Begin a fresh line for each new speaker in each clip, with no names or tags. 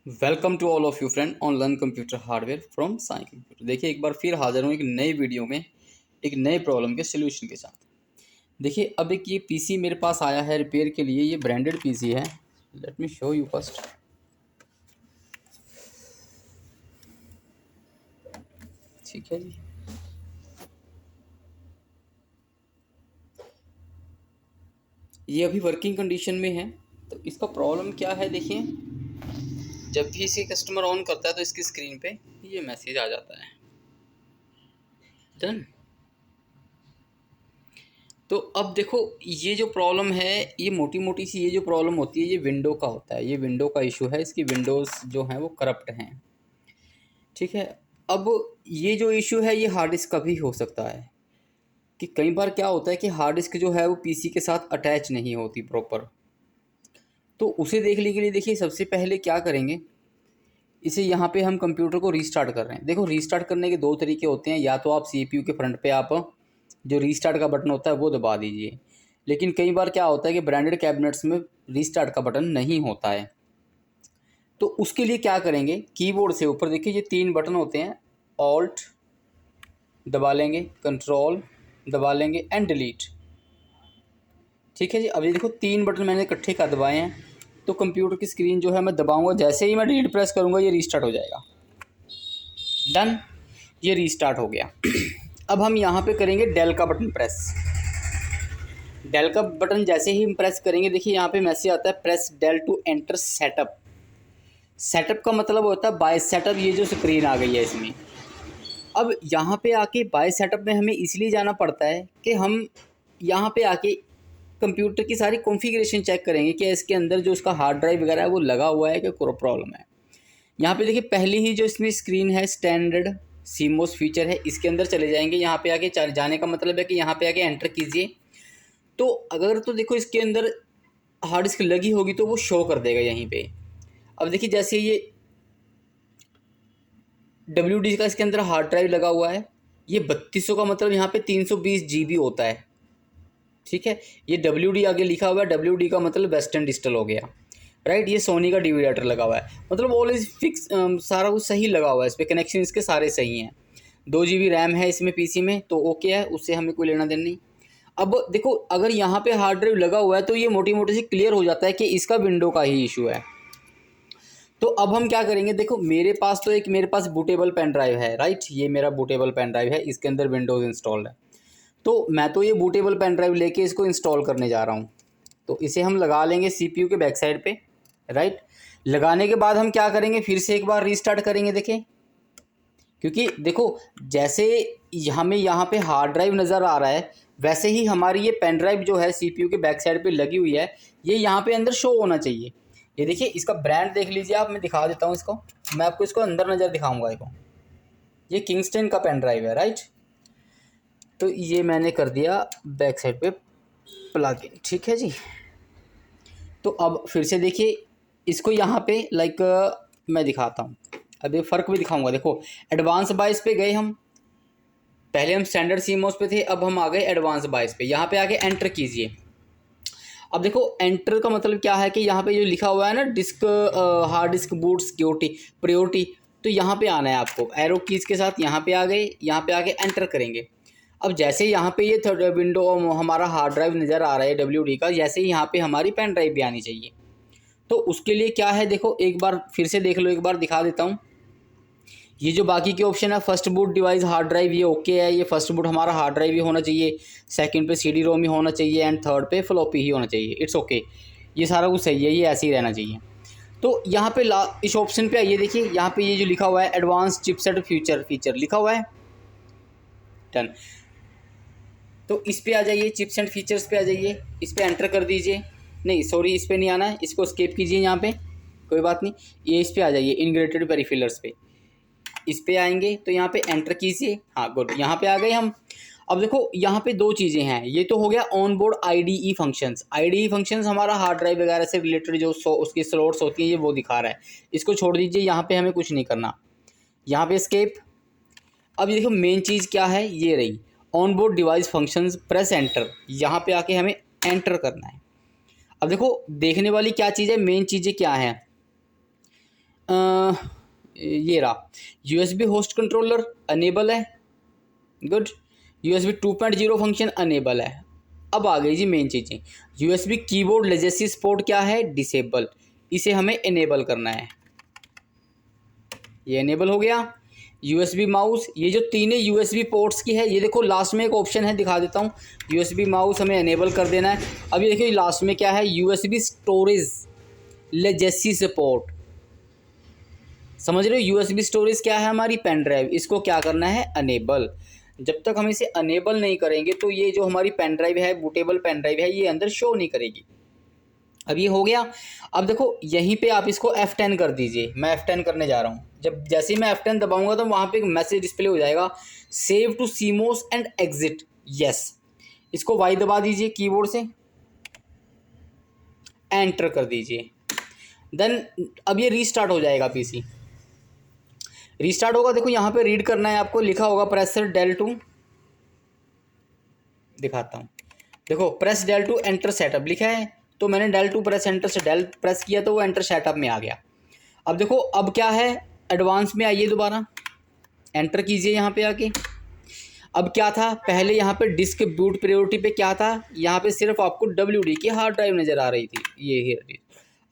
Welcome to all of you friend on learn computer hardware from Sai computer. देखिए एक बार फिर हाजिर हूँ एक नई वीडियो में एक नए प्रॉब्लम के सोल्यूशन के साथ। देखिए अब एक ये पीसी मेरे पास आया है रिपेयर के लिए। ये ब्रांडेड पीसी है। Let me show you first. ठीक है जी, ये अभी वर्किंग कंडीशन में है। तो इसका प्रॉब्लम क्या है देखिए, जब भी इसे कस्टमर ऑन करता है तो इसकी स्क्रीन पे ये मैसेज आ जाता है डन। तो अब देखो ये जो प्रॉब्लम है, ये मोटी मोटी सी ये जो प्रॉब्लम होती है ये विंडो का होता है। ये विंडो का इशू है, इसकी विंडोज़ जो हैं वो करप्ट हैं। ठीक है। अब ये जो इशू है ये हार्ड डिस्क का भी हो सकता है कि कई बार क्या होता है कि हार्ड डिस्क जो है वो पीसी के साथ अटैच नहीं होती प्रॉपर। तो उसे देखने के लिए देखिए सबसे पहले क्या करेंगे, इसे यहाँ पे हम कंप्यूटर को रीस्टार्ट कर रहे हैं। देखो रीस्टार्ट करने के दो तरीके होते हैं, या तो आप सीपीयू के फ्रंट पे आप जो रीस्टार्ट का बटन होता है वो दबा दीजिए। लेकिन कई बार क्या होता है कि ब्रांडेड कैबिनेट्स में रीस्टार्ट का बटन नहीं होता है। तो उसके लिए क्या करेंगे, कीबोर्ड से ऊपर देखिए ये तीन बटन होते हैं, ऑल्ट दबा लेंगे, कंट्रोल दबा लेंगे एंड डिलीट। ठीक है जी। अब ये देखो तीन बटन मैंने इकट्ठे कर दबाए हैं। तो कंप्यूटर की स्क्रीन जो है मैं दबाऊंगा, जैसे ही मैं डिलीट प्रेस करूंगा ये रीस्टार्ट हो जाएगा। डन, ये रीस्टार्ट हो गया। अब हम यहाँ पे करेंगे डेल का बटन प्रेस। डेल का बटन जैसे ही हम प्रेस करेंगे देखिए यहाँ पे मैसेज आता है press del to enter setup. Setup का मतलब होता है बाय सेटअप। ये जो स्क्रीन आ गई है इसमें, अब यहाँ पे आके बाय सेटअप में हमें इसलिए जाना पड़ता है कि हम यहाँ पे आके कंप्यूटर की सारी कॉन्फ़िगरेशन चेक करेंगे कि इसके अंदर जो उसका हार्ड ड्राइव वगैरह है वो लगा हुआ है कि कोई प्रॉब्लम है। यहाँ पे देखिए पहली ही जो इसमें स्क्रीन है स्टैंडर्ड सीमोस फीचर है, इसके अंदर चले जाएंगे। यहाँ पे आके जाने का मतलब है कि यहाँ पे आके एंटर कीजिए। तो अगर तो देखो इसके अंदर हार्ड डिस्क लगी होगी तो वो शो कर देगा यहीं पे। अब देखिए जैसे ये WD का इसके अंदर हार्ड ड्राइव लगा हुआ है, ये 3200 का मतलब यहाँ पे 320 GB होता है। ठीक है, ये WD आगे लिखा हुआ है, WD का मतलब वेस्टर्न डिजिटल हो गया। राइट, ये सोनी का डिवीडेटर लगा हुआ है, मतलब ऑल इज फिक्स, सारा कुछ सही लगा हुआ है इस पर, कनेक्शन इसके सारे सही हैं। 2 GB रैम है इसमें पीसी में तो ओके है, उससे हमें कोई लेना देना नहीं। अब देखो अगर यहाँ पे हार्ड ड्राइव लगा हुआ है तो ये मोटी मोटी से क्लियर हो जाता है कि इसका विंडो का ही इशू है। तो अब हम क्या करेंगे, देखो मेरे पास बूटेबल पेन ड्राइव है। राइट, ये मेरा बूटेबल पेन ड्राइव है, इसके अंदर विंडोज़ इंस्टॉल्ड है। तो मैं तो ये बूटेबल पेन ड्राइव लेके इसको इंस्टॉल करने जा रहा हूँ। तो इसे हम लगा लेंगे सीपीयू के बैक साइड पे। राइट, लगाने के बाद हम क्या करेंगे, फिर से एक बार रीस्टार्ट करेंगे। देखें, क्योंकि देखो जैसे हमें यहाँ पे हार्ड ड्राइव नज़र आ रहा है, वैसे ही हमारी ये पेन ड्राइव जो है सीपीयू के बैक साइड पे लगी हुई है, ये यहाँ पे अंदर शो होना चाहिए। ये देखिए इसका ब्रांड देख लीजिए आप, मैं दिखा देता हूँ इसको। मैं आपको इसको अंदर नज़र दिखाऊंगा इसको। ये किंगस्टन का पेन ड्राइव है। राइट, तो ये मैंने कर दिया बैक साइड पे प्लग इन। ठीक है जी। तो अब फिर से देखिए इसको यहाँ पे मैं दिखाता हूँ। अब ये फ़र्क भी दिखाऊंगा। देखो एडवांस बाइस पे गए हम, पहले हम स्टैंडर्ड सीमोस पे थे, अब हम आ गए एडवांस बाइस पे। यहाँ पे आके एंटर कीजिए। अब देखो एंटर का मतलब क्या है कि यहाँ पे जो लिखा हुआ है ना disk, hard disk boot security priority, तो यहाँ पे आना है आपको एरो कीज के साथ। यहाँ पे आ गए, यहाँ पे आके एंटर करेंगे। अब जैसे यहाँ पे ये थर्ड विंडो हमारा हार्ड ड्राइव नज़र आ रहा है WD का, जैसे ही यहाँ पे हमारी पेन ड्राइव भी आनी चाहिए। तो उसके लिए क्या है, देखो एक बार फिर से देख लो, एक बार दिखा देता हूँ। ये जो बाकी के ऑप्शन है, first boot device hard drive, ये ओके है। ये फर्स्ट बूट हमारा हार्ड ड्राइव ही होना चाहिए, सेकंड पे CD रोम ही होना चाहिए एंड थर्ड पे फ्लॉपी ही होना चाहिए। इट्स ओके, ये सारा कुछ सही है, ये ऐसे ही रहना चाहिए। तो यहाँ पे इस ऑप्शन पे आइए, देखिए यहाँ पे ये जो लिखा हुआ है एडवांस चिपसेट फीचर लिखा हुआ है। डन, तो इस पे आ जाइए, चिप्स एंड फीचर्स पे आ जाइए, इस पे एंटर कर दीजिए। नहीं सॉरी, इस पे नहीं आना है, इसको स्केप कीजिए यहाँ पे, कोई बात नहीं। ये इस पे आ जाइए इंटीग्रेटेड पेरिफेरल्स पे, इस पे आएंगे तो यहाँ पे एंटर कीजिए। हाँ गुड, यहाँ पे आ गए हम। अब देखो यहाँ पे दो चीज़ें हैं, ये तो हो गया on board IDE functions. IDE functions हमारा हार्ड ड्राइव वगैरह से रिलेटेड जो उसकी स्लॉट्स होती हैं ये वो दिखा रहा है, इसको छोड़ दीजिए, यहाँ पे हमें कुछ नहीं करना। यहाँ पे स्केप। अब ये देखो मेन चीज़ क्या है, ये रही on board device functions, press enter. यहाँ पे आके हमें एंटर करना है। अब देखो देखने वाली क्या चीज़ है, मेन चीज़ें क्या हैं। ये रहा USB होस्ट कंट्रोलर अनेबल है, गुड। USB 2.0 फंक्शन अनेबल है। अब आ गई जी मेन चीज़ें। USB कीबोर्ड लेजेसी सपोर्ट क्या है, डिसेबल, इसे हमें इनेबल करना है, ये इनेबल हो गया। USB माउस, ये जो तीनों USB पोर्ट्स की है, ये देखो लास्ट में एक ऑप्शन है, दिखा देता हूँ। USB माउस हमें इनेबल कर देना है। अब ये देखिए लास्ट में क्या है, USB स्टोरेज लेजेसी सपोर्ट, समझ रहे हो। USB स्टोरेज क्या है, हमारी पेन ड्राइव, इसको क्या करना है, अनेबल। जब तक हम इसे अनेबल नहीं करेंगे तो ये जो हमारी पेन ड्राइव है, बूटेबल पेन ड्राइव है, ये अंदर शो नहीं करेगी। अब ये हो गया। अब देखो यहीं पे आप इसको F10 कर दीजिए, मैं F10 करने जा रहा हूँ। जब जैसे ही मैं F10 दबाऊंगा तो वहाँ पे एक मैसेज डिस्प्ले हो जाएगा, save to CMOS and exit, yes. इसको Y दबा दीजिए कीबोर्ड से, एंटर कर दीजिए। देन अब ये रीस्टार्ट हो जाएगा पीसी, रीस्टार्ट होगा। देखो यहाँ पे रीड करना है आपको, लिखा होगा प्रेस del 2, दिखाता हूँ। देखो प्रेस del 2 एंटर सेटअप लिखा है, तो मैंने del 2 प्रेस एंटर से del प्रेस किया तो वो एंटर सेटअप में आ गया। अब देखो अब क्या है, एडवांस में आइए, दोबारा एंटर कीजिए यहाँ पे आके। अब क्या था, पहले यहाँ पे डिस्क बूट प्रायोरिटी पे क्या था, यहाँ पे सिर्फ आपको WD की हार्ड ड्राइव नज़र आ रही थी, ये।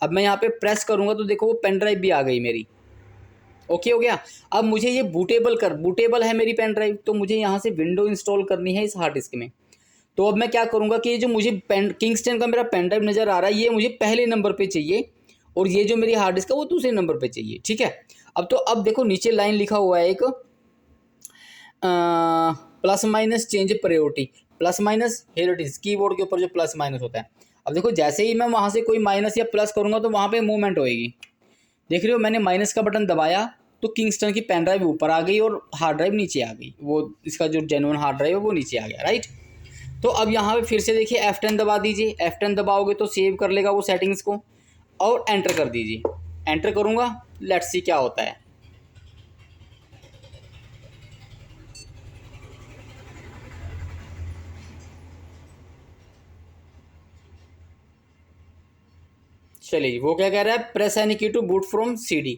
अब मैं यहाँ पे प्रेस करूँगा तो देखो वो पेन ड्राइव भी आ गई मेरी, ओके हो गया। अब मुझे ये बूटेबल है मेरी पेन ड्राइव, तो मुझे यहाँ से विंडो इंस्टॉल करनी है इस हार्ड डिस्क में। तो अब मैं क्या करूँगा कि ये जो मुझे किंगस्टन का मेरा पेन ड्राइव नज़र आ रहा है, ये मुझे पहले नंबर पे चाहिए, और ये जो मेरी हार्ड डिस्क है वो दूसरे नंबर पे चाहिए, ठीक है। अब देखो नीचे लाइन लिखा हुआ है एक plus minus change priority, plus minus here it is, keyboard के ऊपर जो प्लस माइनस होता है। अब देखो जैसे ही मैं वहाँ से कोई माइनस या प्लस करूँगा तो वहाँ पे मूवमेंट होएगी, देख रहे हो। मैंने माइनस का बटन दबाया तो किंगस्टन की पेन ड्राइव ऊपर आ गई और हार्ड ड्राइव नीचे आ गई, वो इसका जो जेन्युइन हार्ड ड्राइव है वो नीचे आ गया, राइट। तो अब यहाँ पे फिर से देखिए F10 दबा दीजिए, F10 दबाओगे तो सेव कर लेगा वो सेटिंग्स को, और एंटर कर दीजिए। एंटर करूँगा, लेट्स सी क्या होता है। चलिए वो क्या कह रहा है, प्रेस एनी की टू बूट फ्रॉम CD।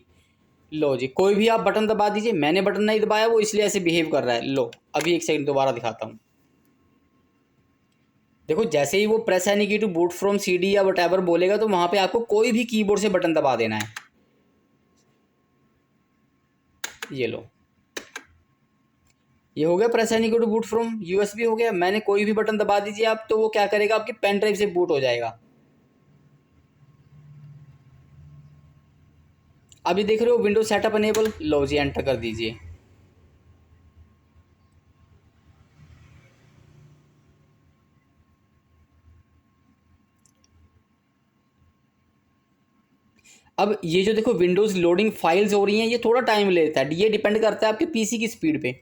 लो जी, कोई भी आप बटन दबा दीजिए, मैंने बटन नहीं दबाया, वो इसलिए ऐसे बिहेव कर रहा है। लो अभी एक सेकंड दोबारा दिखाता हूँ। देखो जैसे ही वो प्रेस एनी की टू बूट फ्रॉम CD या वट बोलेगा तो वहाँ पे आपको कोई भी कीबोर्ड से बटन दबा देना है। ये लो, ये हो गया प्रेस एनी की टू बूट फ्रॉम USB हो गया। मैंने कोई भी बटन दबा दीजिए आप, तो वो क्या करेगा, आपकी पेन ड्राइव से बूट हो जाएगा। अभी देख रहे हो विंडो सेटअप अनेबल, लो जी एंटर कर दीजिए। अब ये जो देखो विंडोज़ लोडिंग फाइल्स हो रही हैं, ये थोड़ा टाइम लेता है, ये डिपेंड करता है आपके पीसी की स्पीड पे।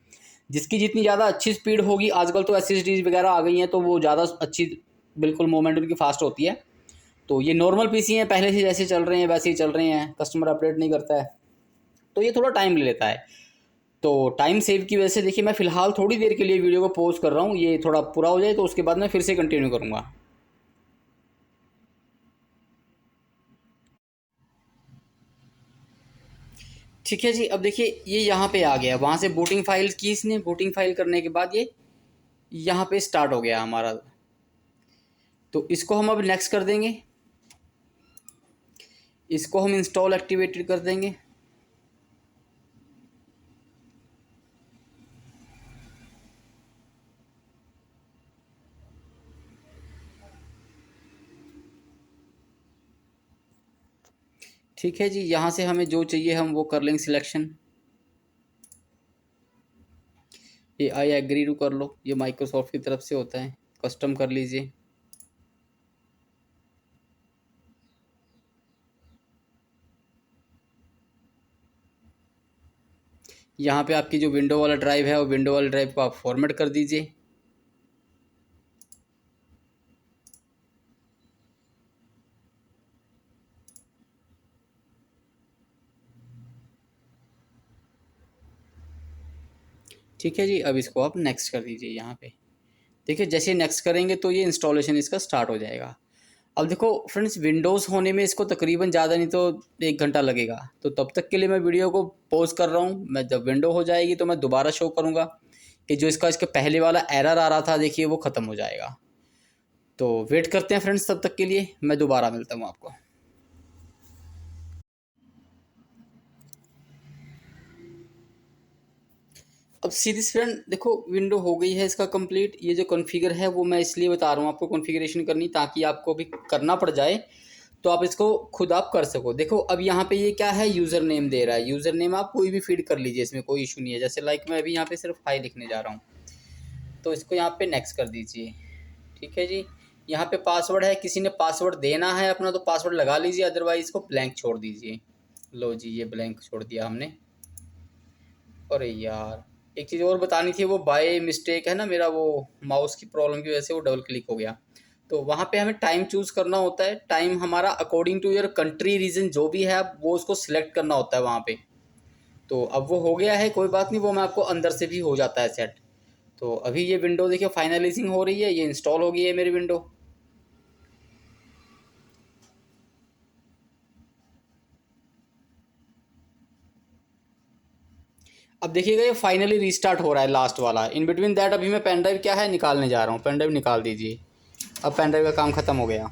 जिसकी जितनी ज़्यादा अच्छी स्पीड होगी, आजकल तो SSDs वगैरह आ गई हैं तो वो ज़्यादा अच्छी, बिल्कुल मूवमेंट उनकी फास्ट होती है। तो ये नॉर्मल पीसी हैं, पहले से जैसे चल रहे हैं वैसे ही चल रहे हैं, कस्टमर अपडेट नहीं करता है, तो ये थोड़ा टाइम ले लेता है। तो टाइम सेव की वजह से देखिए मैं फ़िलहाल थोड़ी देर के लिए वीडियो को पॉज कर रहा हूँ, ये थोड़ा पूरा हो जाए तो उसके बाद मैं फिर से कंटिन्यू करूँगा। ठीक है जी, अब देखिए ये यहाँ पे आ गया, वहाँ से बूटिंग फाइल की इसने, बूटिंग फाइल करने के बाद ये यहाँ पे स्टार्ट हो गया हमारा। तो इसको हम अब नेक्स्ट कर देंगे, इसको हम इंस्टॉल एक्टिवेटेड कर देंगे। ठीक है जी, यहाँ से हमें जो चाहिए हम वो कर लेंगे सिलेक्शन। ये आई एग्री टू कर लो, ये माइक्रोसॉफ्ट की तरफ से होता है, कस्टम कर लीजिए। यहाँ पे आपकी जो विंडो वाला ड्राइव है वो विंडो वाला ड्राइव को आप फॉर्मेट कर दीजिए। ठीक है जी, अब इसको आप नेक्स्ट कर दीजिए। यहाँ पे देखिए जैसे नेक्स्ट करेंगे तो ये इंस्टॉलेशन इसका स्टार्ट हो जाएगा। अब देखो फ्रेंड्स, विंडोज़ होने में इसको तकरीबन ज़्यादा नहीं तो 1 घंटा लगेगा, तो तब तक के लिए मैं वीडियो को पॉज कर रहा हूँ। मैं जब विंडो हो जाएगी तो मैं दोबारा शो करूँगा कि जो इसके पहले वाला एरर आ रहा था, देखिए वो ख़त्म हो जाएगा। तो वेट करते हैं फ्रेंड्स, तब तक के लिए मैं दोबारा मिलता हूँ आपको। अब सीरीज फ्रेंड देखो, विंडो हो गई है इसका कंप्लीट। ये जो कॉन्फ़िगर है वो मैं इसलिए बता रहा हूँ आपको कॉन्फ़िगरेशन करनी, ताकि आपको भी करना पड़ जाए तो आप इसको खुद आप कर सको। देखो अब यहाँ पे ये क्या है, यूज़र नेम दे रहा है। यूज़र नेम आप कोई भी फीड कर लीजिए, इसमें कोई इशू नहीं है। जैसे लाइक मैं अभी यहाँ पे सिर्फ हाई लिखने जा रहा हूँ, तो इसको यहाँ पे नेक्स्ट कर दीजिए। ठीक है जी। यहाँ पे पासवर्ड है, किसी ने पासवर्ड देना है अपना तो पासवर्ड लगा लीजिए, अदरवाइज इसको ब्लैंक छोड़ दीजिए। लो जी, ये ब्लैंक छोड़ दिया हमने। अरे यार, एक चीज़ और बतानी थी, वो बाय मिस्टेक है ना, मेरा वो माउस की प्रॉब्लम की वजह से वो डबल क्लिक हो गया। तो वहाँ पे हमें टाइम चूज़ करना होता है। टाइम हमारा according to your country region जो भी है, आप वो उसको सिलेक्ट करना होता है वहाँ पे। तो अब वो हो गया है, कोई बात नहीं, वो मैं आपको अंदर से भी हो जाता है सेट। तो अभी ये विंडो देखिए फाइनलाइजिंग हो रही है, ये इंस्टॉल हो गई है मेरी विंडो। अब देखिएगा ये फाइनली रीस्टार्ट हो रहा है लास्ट वाला। इन बिटवीन दैट अभी मैं पेन ड्राइव क्या है निकालने जा रहा हूँ। पेन ड्राइव निकाल दीजिए। अब पेन ड्राइव का काम ख़त्म हो गया।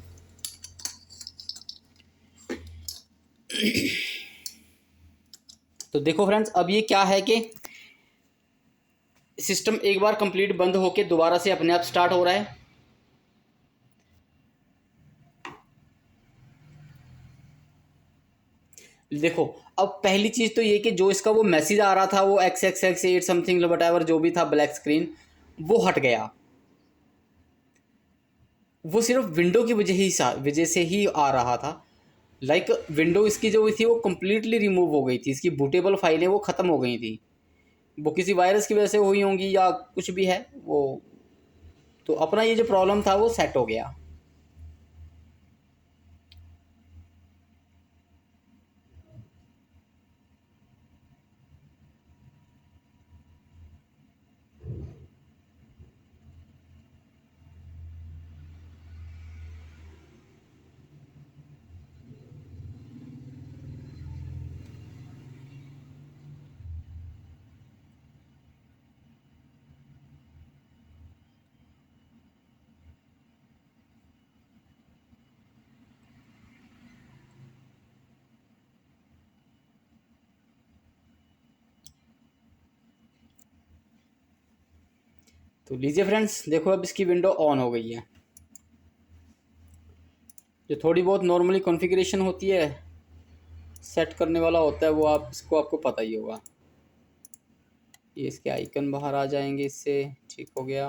तो देखो फ्रेंड्स, अब ये क्या है कि सिस्टम एक बार कंप्लीट बंद होके दोबारा से अपने आप स्टार्ट हो रहा है। देखो अब पहली चीज़ तो ये कि जो इसका वो मैसेज आ रहा था, वो XXX8 समथिंग वट जो भी था ब्लैक स्क्रीन, वो हट गया। वो सिर्फ विंडो की वजह से ही आ रहा था। लाइक विंडो इसकी जो थी वो कम्प्लीटली रिमूव हो गई थी। इसकी बूटेबल फाइलें वो ख़त्म हो गई थी। वो किसी वायरस की वजह से हुई होंगी या कुछ भी है वो। तो अपना ये जो प्रॉब्लम था वो सेट हो गया। तो लीजिए फ्रेंड्स, देखो अब इसकी विंडो ऑन हो गई है। जो थोड़ी बहुत नॉर्मली कॉन्फ़िगरेशन होती है, सेट करने वाला होता है, वो आपको पता ही होगा। ये इसके आइकन बाहर आ जाएंगे इससे। ठीक हो गया।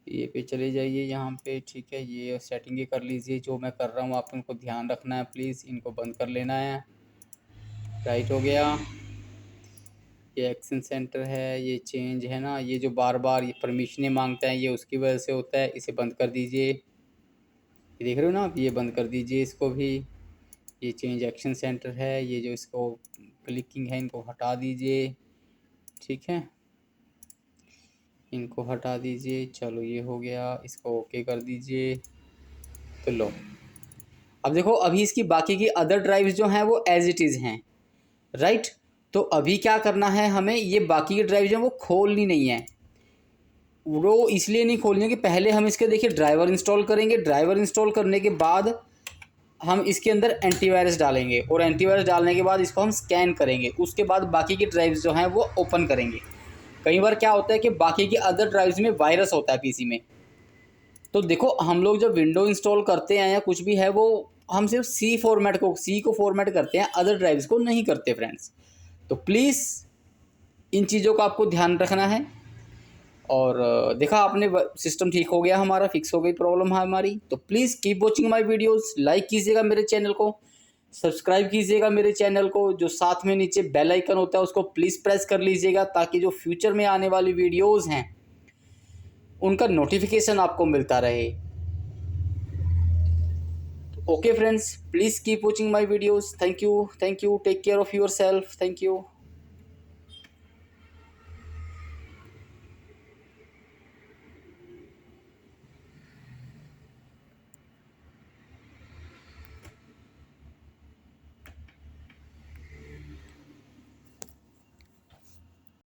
ये पे चले जाइए यहाँ पे। ठीक है, ये सेटिंगें कर लीजिए जो मैं कर रहा हूँ। आप उनको ध्यान रखना है प्लीज़, इनको बंद कर लेना है। राइट हो गया। ये एक्शन सेंटर है, ये चेंज है ना, ये जो बार बार ये परमिशनें मांगता है, ये उसकी वजह से होता है। इसे बंद कर दीजिए। ये देख रहे हो ना आप, ये बंद कर दीजिए इसको भी। ये चेंज एक्शन सेंटर है, ये जो इसको क्लिकिंग है इनको हटा दीजिए। ठीक है, इनको हटा दीजिए। चलो ये हो गया, इसको ओके कर दीजिए। तो लो, अब देखो अभी इसकी बाकी की अदर ड्राइव्स जो हैं वो एज इट इज़ हैं। राइट। तो अभी क्या करना है हमें, ये बाकी की ड्राइव जो है वो खोलनी नहीं है। वो इसलिए नहीं खोलनी है कि पहले हम इसके देखिए ड्राइवर इंस्टॉल करेंगे। ड्राइवर इंस्टॉल करने के बाद हम इसके अंदर एंटीवायरस डालेंगे, और एंटीवायरस डालने के बाद इसको हम स्कैन करेंगे। उसके बाद बाकी की ड्राइव्स जो हैं वो ओपन करेंगे। कई बार क्या होता है कि बाकी की अदर ड्राइव्स में वायरस होता है पीसी में। तो देखो हम लोग जब विंडो इंस्टॉल करते हैं या कुछ भी है, वो हम सिर्फ सी को फॉर्मेट करते हैं, अदर ड्राइव्स को नहीं करते फ्रेंड्स। तो प्लीज़ इन चीज़ों का आपको ध्यान रखना है। और देखा आपने, सिस्टम ठीक हो गया हमारा, फिक्स हो गई प्रॉब्लम है हमारी। तो please keep watching my videos. Like कीजिएगा मेरे चैनल को, सब्सक्राइब कीजिएगा मेरे चैनल को। जो साथ में नीचे बेल आइकन होता है उसको प्लीज़ प्रेस कर लीजिएगा, ताकि जो फ्यूचर में आने वाली वीडियोज़ हैं उनका नोटिफिकेशन आपको मिलता रहे। Okay friends, please keep watching my videos. Thank you, take care of yourself. Thank you.